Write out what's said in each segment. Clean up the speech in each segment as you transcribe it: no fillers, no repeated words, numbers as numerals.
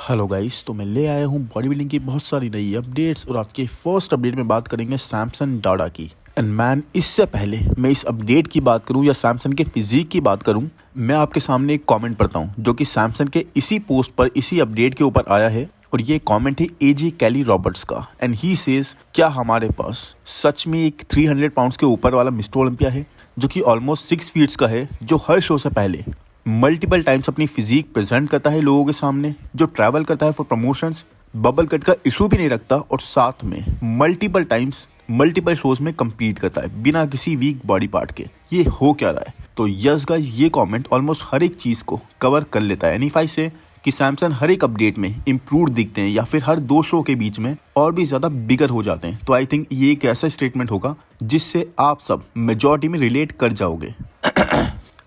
Hello guys, तो मैं ले आया हूँ बॉडी बिल्डिंग की बहुत सारी नई अपडेट्स और आज के फर्स्ट अपडेट में बात करेंगे सैमसन डाडा की। एंड मैन, इससे पहले मैं इस अपडेट की बात करूँ या सैमसन के फिजिक की बात करूँ, मैं आपके सामने एक कमेंट पढ़ता हूँ जो कि सैमसन के इसी पोस्ट पर इसी अपडेट के ऊपर आया है। और ये कमेंट है एजी कैली रॉबर्ट्स का। एंड ही सेज, क्या हमारे पास सच में एक 300 पाउंड्स के ऊपर वाला मिस्टर ओलंपिया है जो कि ऑलमोस्ट 6 फीट्स का है, जो हर शो से पहले मल्टीपल टाइम्स अपनी फिजिक प्रेजेंट करता है लोगों के सामने, जो ट्रैवल करता है फॉर प्रमोशंस, बबल कट का इशू भी नहीं रखता और साथ में मल्टीपल टाइम्स मल्टीपल शोज में compete करता है बिना किसी वीक बॉडी पार्ट के। ये हो क्या रहा है? तो यस गाइस, ये कमेंट ऑलमोस्ट हर एक चीज को कवर कर लेता है। एनीफाई से कि सैमसंग हर एक अपडेट में इम्प्रूव दिखते हैं या फिर हर 2 शो के बीच में और भी ज्यादा बिगर हो जाते हैं। तो आई थिंक ये एक ऐसा स्टेटमेंट होगा जिससे आप सब मेजॉरिटी में रिलेट कर जाओगे।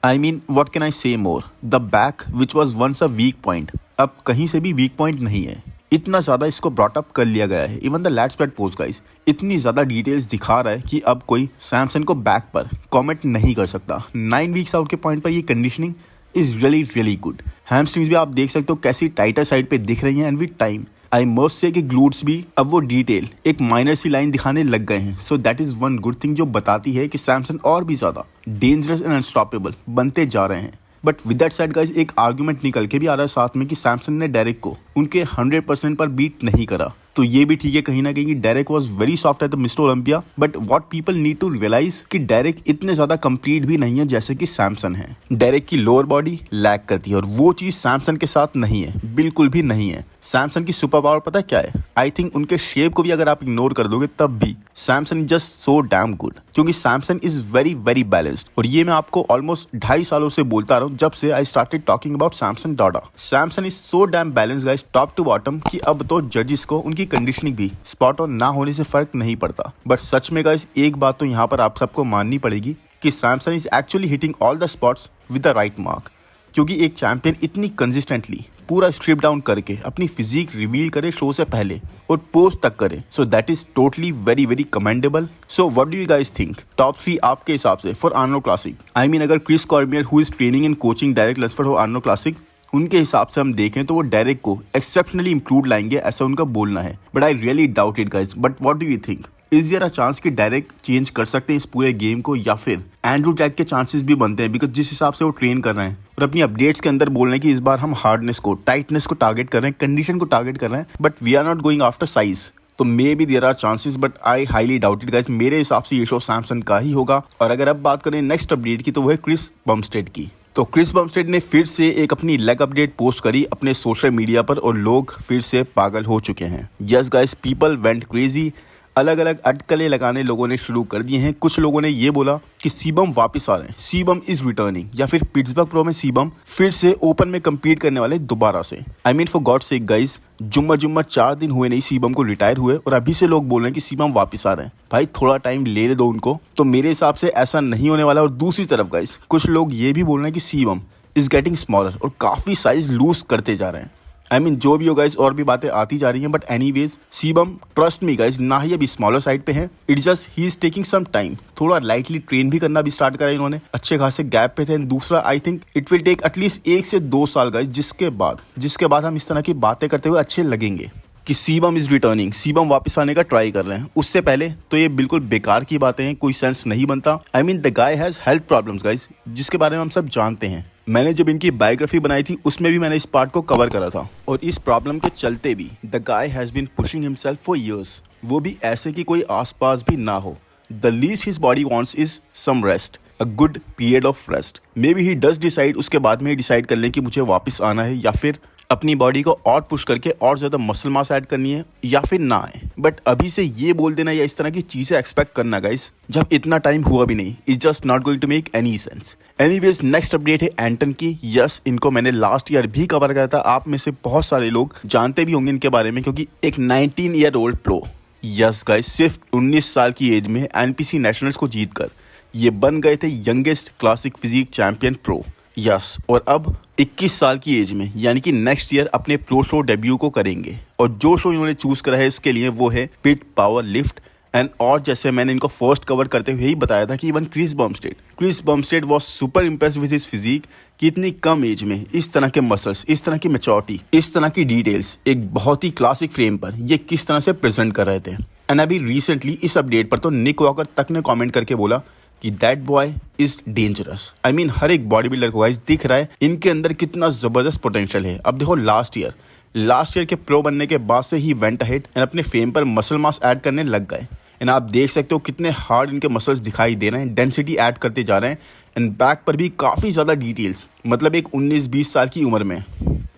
I mean, what can I say more? The back, which was once a weak point, अब कहीं से भी वीक पॉइंट नहीं है। इतना ज़्यादा इसको ब्रॉट अप कर लिया गया है। Even the lat spread post guys इतनी ज़्यादा डिटेल्स दिखा रहा है कि अब कोई सैमसंग को बैक पर कमेंट नहीं कर सकता। 9 वीक्स आउट के पॉइंट पर ये conditioning is really good. Hamstrings भी आप देख सकते हो कैसी टाइटर साइड पे दिख रही हैं। And with time I must say कि ग्लूट्स भी अब वो डिटेल एक माइनर सी लाइन दिखाने लग गए हैं। सो that is one good thing जो बताती है कि सैमसंग और भी ज्यादा डेंजरस एंड अनस्टॉपेबल बनते जा रहे हैं। But with that side guys, एक आर्ग्यूमेंट निकल के भी आ रहा है साथ में कि सैमसंग ने डायरेक्ट को उनके 100% पर बीट नहीं करा। तो ये भी ठीक है कहीं ना कहीं कि Derek was very soft at the mister Olympia. But what people need to realise कि डायरेक्ट इतने ज्यादा कंप्लीट भी नहीं है जैसे कि सैमसंग है। डायरेक्ट की लोअर बॉडी लैग करती है और वो चीज सैमसंग के साथ नहीं है, बिल्कुल भी नहीं है। सैमसंग की सुपर पावर पता है क्या है? आई थिंक उनके शेप को भी अगर आप इग्नोर कर दोगे तब भी Samsung just so damn good, क्योंकि सैमसंग इज वेरी बैलेंस्ड। और ये मैं आपको ऑलमोस्ट 2.5 सालों से बोलता रहा हूँ जब से I started talking about Samsung Dada. Samsung is so damn balanced guys, top to bottom, कि अब तो जजेस को उनकी कंडीशनिंग भी स्पॉट ऑन ना होने से फर्क नहीं पड़ता। बट सच में गाइस, एक बात तो यहाँ पर आप सबको माननी पड़ेगी कि Samson is actually hitting all the spots with the right mark. क्योंकि एक चैंपियन इतनी कंसिस्टेंटली पूरा स्ट्रिप डाउन करके अपनी फिजिक रिवील करे शो से पहले और पोस्ट तक करे, so that is totally very commendable. So what do you guys think? Top 3 आपके हिसाब से for Arnold Classic. I mean, अगर Chris Cormier who is training and coaching direct Lessford for Arnold Classic, उनके हिसाब से हम देखें तो वो डायरेक्ट को एक्सेप्शनली इंप्रूव लाएंगे, ऐसा उनका बोलना है। But I really doubt it guys. But what do you think? Is there a chance कि डायरेक्ट चेंज कर सकते हैं इस पूरे गेम को, या फिर एंड्रू टैग के चांसेस भी बनते हैं? बिकॉज जिस हिसाब से वो ट्रेन कर रहे हैं और अपनी अपडेट्स के अंदर बोल रहे हैं कि इस बार हम हार्डनेस को, टाइटनेस को टारगेट कर रहे हैं, कंडीशन को टारगेट कर रहे हैं, but we are not going after size. तो maybe there are chances, but I highly doubt it guys. मेरे हिसाब से ये शो सैमसंग का ही होगा। और अगर अब बात करें नेक्स्ट अपडेट की, तो वो है क्रिस बमस्टेड की। तो क्रिस बमस्टेड ने फिर से एक अपनी लेग अपडेट पोस्ट करी अपने सोशल मीडिया पर और लोग फिर से पागल हो चुके हैं। Yes guys, people went crazy. अलग अलग अटकलें लगाने लोगों ने शुरू कर दिए हैं। कुछ लोगों ने ये बोला कि सीबम वापस आ रहे हैं, सीबम इज रिटर्निंग, या फिर पिट्सबर्ग प्रो में सीबम फिर से ओपन में compete करने वाले दोबारा से। I mean, for God sake guys, जुम्मा 4 दिन हुए नहीं सीबम को रिटायर हुए और अभी से लोग बोल रहे हैं कि सीबम वापस आ रहे हैं। भाई थोड़ा टाइम ले दो उनको। तो मेरे हिसाब से ऐसा नहीं होने वाला। और दूसरी तरफ गाइस, कुछ लोग ये भी बोल रहे हैं कि सीबम इज गेटिंग स्मॉलर और काफी साइज लूज करते जा रहे हैं। आई मीन, जो भी हो गाइस, और भी बातें आती जा रही हैं। But anyways, Cbum trust me guys, ना ही अभी स्मॉलर साइड पे है। It's just he is taking some time. थोड़ा लाइटली ट्रेन भी करना भी स्टार्ट करा इन्होंने, अच्छे खासे गैप पे थे। दूसरा, I think it will take at least 1 से 2 साल गाइस, जिसके बाद हम इस तरह की बातें करते हुए अच्छे लगेंगे कि सीबम इज रिटर्निंग, सीबम वापस आने का ट्राई कर रहे हैं। उससे पहले तो ये बिल्कुल बेकार की बातें हैं, कोई सेंस नहीं बनता। I mean, the guy has health problems guys, जिसके बारे में हम सब जानते हैं। मैंने जब इनकी बायोग्राफी बनाई थी उसमें भी मैंने इस पार्ट को कवर करा था। और इस प्रॉब्लम के चलते भी the guy has been pushing himself for years, वो भी ऐसे कि कोई आसपास भी ना हो। The least his body wants is some rest, a good period of rest. Maybe he does decide, उसके बाद में ही डिसाइड कर लें कि मुझे वापस आना है, या फिर अपनी बॉडी को और पुश करके और ज़्यादा मसल मास ऐड करनी है, या फिर ना आए। बट अभी से ये बोल देना या इस तरह की चीज़ें एक्सपेक्ट करना गाइस, जब इतना टाइम हुआ भी नहीं, is just not going to make any sense. Anyways, next update है एंटन की। यस, इनको मैंने लास्ट ईयर भी कवर करा था। आप में से बहुत सारे लोग जानते भी होंगे इनके बारे में, क्योंकि एक 19 year old pro, yes guys, सिर्फ 19 साल की एज में एनपीसी नेशनल्स को जीतकर ये बन गए थे youngest classic physique champion pro. Yes, और अब 21 साल की एज में, यानी कि नेक्स्ट ईयर अपने प्रो शो डेब्यू को करेंगे। और जो शो इन्होंने चूज करा है इसके लिए वो है पिट पावर लिफ्ट एंड और जैसे मैंने इनको फर्स्ट कवर करते हुए ही बताया था कि even Chris Bumstead was super impress with his physique कि इतनी कम एज में इस तरह के मसल्स, इस तरह की मैच्योरिटी, इस तरह की डिटेल्स एक बहुत ही क्लासिक फ्रेम पर ये किस तरह से प्रेजेंट कर रहे थे। एंड अभी रिसेंटली इस अपडेट पर तो निक वॉकर तक ने कमेंट करके बोला कि that boy is dangerous. I mean हर एक बॉडी बिल्डर को गाइस दिख रहा है इनके अंदर कितना जबरदस्त पोटेंशियल है। अब देखो लास्ट ईयर के प्रो बनने के बाद से ही वेंट अहेड एंड अपने फेम पर मसल मास ऐड करने लग गए। एंड आप देख सकते हो कितने हार्ड इनके मसल्स दिखाई दे रहे हैं, डेंसिटी ऐड करते जा रहे हैं एंड बैक पर भी काफ़ी ज़्यादा डिटेल्स, मतलब एक 19-20 साल की उम्र में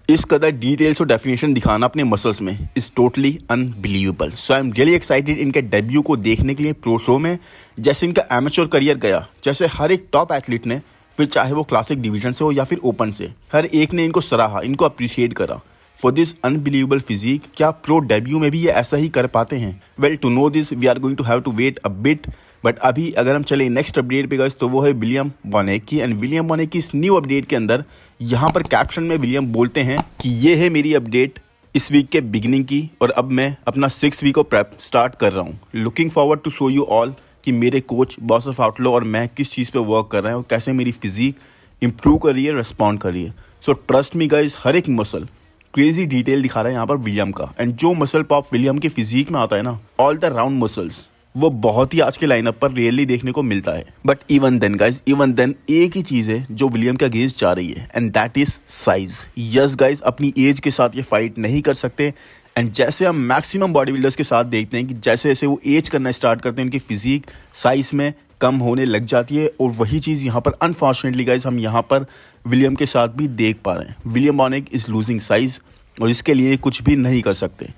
इस कदर डिटेल्स और डेफिनेशन दिखाना अपने मसल्स में is totally unbelievable. So I am really excited इनके डेब्यू को देखने के लिए प्रो शो में। जैसे इनका एमेच्योर करियर गया, जैसे हर एक टॉप एथलीट ने, फिर चाहे वो क्लासिक डिवीजन से हो या फिर ओपन से, हर एक ने इनको सराहा, इनको अप्रिशिएट करा फॉर दिस अनबिलीवेबल फिजिक। क्या प्रो डेब्यू में भी ये ऐसा ही कर पाते हैं? Well, to know this we are going to have to wait a bit. But अभी अगर हम चले नेक्स्ट अपडेट पे गाइस, तो वो है विलियम बोनेक की। एंड विलियम बोनेक की इस न्यू अपडेट के अंदर यहाँ पर कैप्शन में विलियम बोलते हैं कि ये है मेरी अपडेट इस वीक के बिगिनिंग की, और अब मैं अपना 6 वीक ऑफ प्रेप स्टार्ट कर रहा हूँ। Looking forward to show you all कि मेरे कोच बॉस ऑफ आउटलो और मैं किस चीज़ पे वर्क कर रहे हैं और कैसे मेरी फिजिक इंप्रूव कर रही है, रिस्पॉन्ड कर रही है। सो ट्रस्ट मी गाइस, हर एक मसल क्रेजी डिटेल दिखा रहा है यहाँ पर विलियम का। एंड जो मसल पॉप विलियम के फिजिक में आता है ना, ऑल द राउंड मसल्स, वो बहुत ही आज के लाइनअप पर रियली देखने को मिलता है। But even then guys, even then एक ही चीज़ है जो विलियम के अगेंस्ट जा रही है, and that is size. Yes guys, अपनी एज के साथ ये फाइट नहीं कर सकते। एंड जैसे हम मैक्सिमम बॉडी बिल्डर्स के साथ देखते हैं कि जैसे जैसे वो एज करना स्टार्ट करते हैं, उनकी फिजिक साइज में कम होने लग जाती है। और वही चीज़ यहाँ पर अनफॉर्चुनेटली गाइज हम यहाँ पर विलियम के साथ भी देख पा रहे हैं। विलियम बोनेक इज लूजिंग साइज और इसके लिए कुछ भी नहीं कर सकते।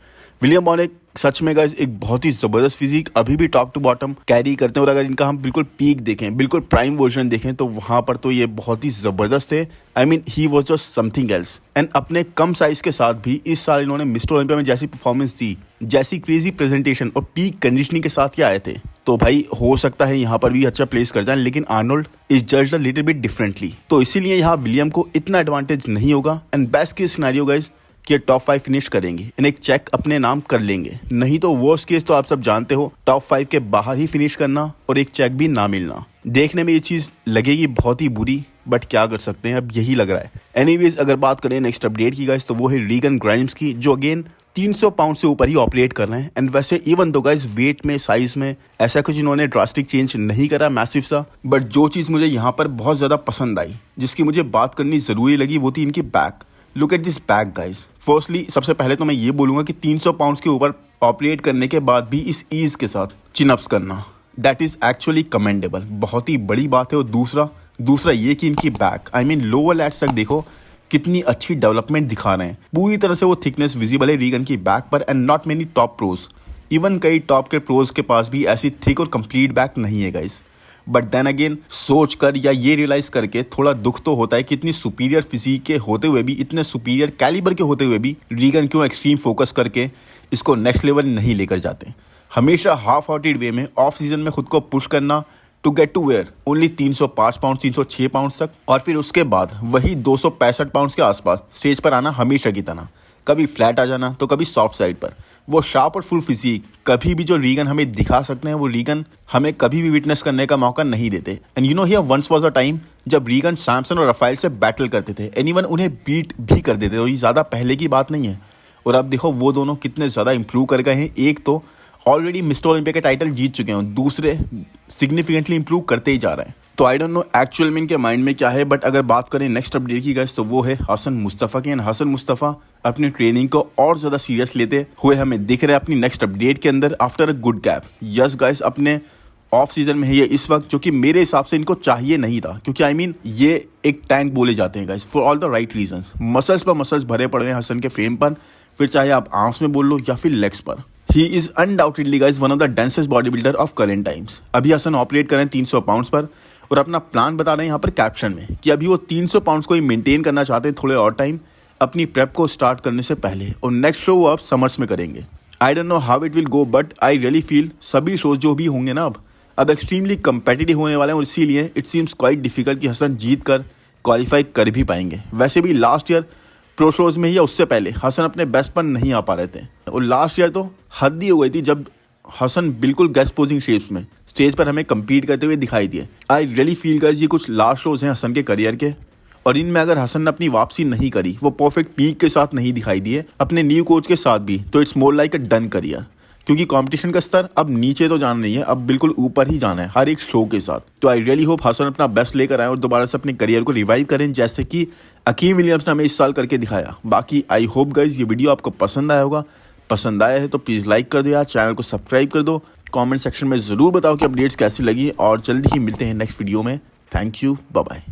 विलियम बोनेक सच में गाइज एक बहुत ही ज़बरदस्त फिजिक अभी भी टॉप टू बॉटम कैरी करते हैं। और अगर इनका हम बिल्कुल पीक देखें, बिल्कुल प्राइम वर्जन देखें, तो वहाँ पर तो ये बहुत ही ज़बरदस्त है। I mean he was just something else. And अपने कम साइज के साथ भी इस साल इन्होंने मिस्टर ओलंपिया में जैसी परफॉर्मेंस दी, जैसी क्रेजी प्रेजेंटेशन और पीक कंडीशनिंग के साथ ये आए थे, तो भाई हो सकता है यहाँ पर भी अच्छा प्लेस कर जाए। लेकिन Arnold is judged a little bit differently, तो इसीलिए यहाँ विलियम को इतना एडवांटेज नहीं होगा। And best case scenario guys कि टॉप 5 फिनिश करेंगे, एंड एक चेक अपने नाम कर लेंगे। नहीं तो वर्स्ट केस तो आप सब जानते हो, टॉप 5 के बाहर ही फिनिश करना और एक चेक भी ना मिलना। देखने में ये चीज़ लगेगी बहुत ही बुरी, बट क्या कर सकते हैं, अब यही लग रहा है। एनीवेज, अगर बात करें नेक्स्ट अपडेट की गाइस, तो वो है रीगन ग्राइम्स की, जो अगेन 300 पाउंड से ऊपर ही ऑपरेट कर रहे हैं। एंड वैसे इवन दो गाइस वेट में, साइज में ऐसा कुछ इन्होंने ड्रास्टिक चेंज नहीं करा मैसिव सा, बट जो चीज़ मुझे यहाँ पर बहुत ज़्यादा पसंद आई, जिसकी मुझे बात करनी ज़रूरी लगी, वो थी इनकी back. Look at this back guys. Firstly सबसे पहले तो मैं ये बोलूँगा कि 300 पाउंड्स के ऊपर ऑपरेट करने के बाद भी इस ईज के साथ चिनअप्स करना, दैट इज़ एक्चुअली कमेंडेबल, बहुत ही बड़ी बात है। और दूसरा ये कि इनकी back, I mean lower lats तक देखो कितनी अच्छी डेवलपमेंट दिखा रहे हैं। पूरी तरह से वो थिकनेस विजिबल है रीगन की बैक पर। And not many top pros, even कई टॉप के प्रोज के पास भी ऐसी थिक और कंप्लीट बैक नहीं है गाइज। बट देन अगेन सोच कर या ये रियलाइज़ करके थोड़ा दुख तो होता है कि इतनी सुपीरियर फिजिक के होते हुए भी, इतने सुपीरियर कैलिबर के होते हुए भी रीगन क्यों एक्सट्रीम फोकस करके इसको नेक्स्ट लेवल नहीं लेकर जाते। हमेशा हाफ हार्टेड वे में ऑफ सीजन में खुद को पुश करना to get to where only 305 pound, 306 pound तक, और फिर उसके बाद वही 265 पाउंड के आसपास स्टेज पर आना हमेशा की तरह, कभी फ्लैट आ जाना तो कभी सॉफ्ट साइड पर। वो शार्प और फुल फिजिक कभी भी जो रीगन हमें दिखा सकते हैं, वो रीगन हमें कभी भी विटनेस करने का मौका नहीं देते। And you know here once was a time जब रीगन सैमसन और राफेल से बैटल करते थे, एनीवन उन्हें बीट भी कर देते थे, और ये ज़्यादा पहले की बात नहीं है। और अब देखो वो दोनों कितने ज़्यादा इंप्रूव कर गए हैं। एक तो ऑलरेडी मिस्टर ओलंपिया के टाइटल जीत चुके हैं, दूसरे सिग्निफिकेंटली इंप्रूव करते ही जा रहे हैं। तो आई डोंट नो एक्चुअल में इनके माइंड में क्या है। बट अगर बात करें नेक्स्ट अपडेट की गाइस, तो वो है हसन मुस्तफ़ा की। एंड हसन मुस्तफ़ा अपनी ट्रेनिंग को और ज़्यादा सीरियस लेते हुए हमें दिख रहे हैं अपनी नेक्स्ट अपडेट के अंदर after a good gap. Yes guys, अपने ऑफ सीजन में है ये इस वक्त, जो कि मेरे हिसाब से इनको चाहिए नहीं था, क्योंकि आई मीन ये एक टैंक बोले जाते हैं guys for all the right reasons. Muscles पर मसल्स भरे पड़े हैं हसन के फ्रेम पर, फिर चाहे आप आर्म्स में बोल लो या फिर लेग्स पर। He is undoubtedly guys one of the densest body builder of current times. अभी हसन ऑपरेट करें 300 पाउंड्स पर, और अपना प्लान बता रहे हैं यहाँ पर कैप्शन में कि अभी वो 300 पाउंड्स को ही मेंटेन करना चाहते हैं थोड़े और टाइम अपनी प्रेप को स्टार्ट करने से पहले, और नेक्स्ट शो वो आप समर्स में करेंगे। I don't know how it will go, but I really feel सभी शोज जो भी होंगे ना अब एक्सट्रीमली कंपेटिटिव होने वाले हैं, और इसीलिए इट सीम्स क्वाइट डिफिकल्ट कि हसन जीत कर क्वालिफाई कर भी पाएंगे। वैसे भी लास्ट ईयर प्रो शोज में ही या उससे पहले हसन अपने बेस्ट पर नहीं आ पा रहे थे, और लास्ट ईयर तो हद ही हो गई थी जब हसन बिल्कुल गेस्ट पोजिंग शेप्स में स्टेज पर हमें कम्पीट करते हुए दिखाई दिए। आई रियली फील गाइस ये कुछ लास्ट शोज हैं हसन के करियर के, और इनमें अगर हसन ने अपनी वापसी नहीं करी, वो परफेक्ट पीक के साथ नहीं दिखाई दिए अपने न्यू कोच के साथ भी, तो it's more like a done career. क्योंकि कंपटीशन का स्तर अब नीचे तो जाना नहीं है, अब बिल्कुल ऊपर ही जाना है हर एक शो के साथ। तो आई रियली होप हसन अपना बेस्ट लेकर आए और दोबारा से अपने करियर को रिवाइव करें, जैसे कि अकीम विलियम्स ने हमें इस साल करके दिखाया। बाकी आई होप गाइज ये वीडियो आपको पसंद आया होगा। पसंद आया है तो प्लीज़ लाइक कर दो यार, चैनल को सब्सक्राइब कर दो, कमेंट सेक्शन में ज़रूर बताओ कि अपडेट्स कैसी लगी, और जल्दी ही मिलते हैं नेक्स्ट वीडियो में। Thank you, bye bye.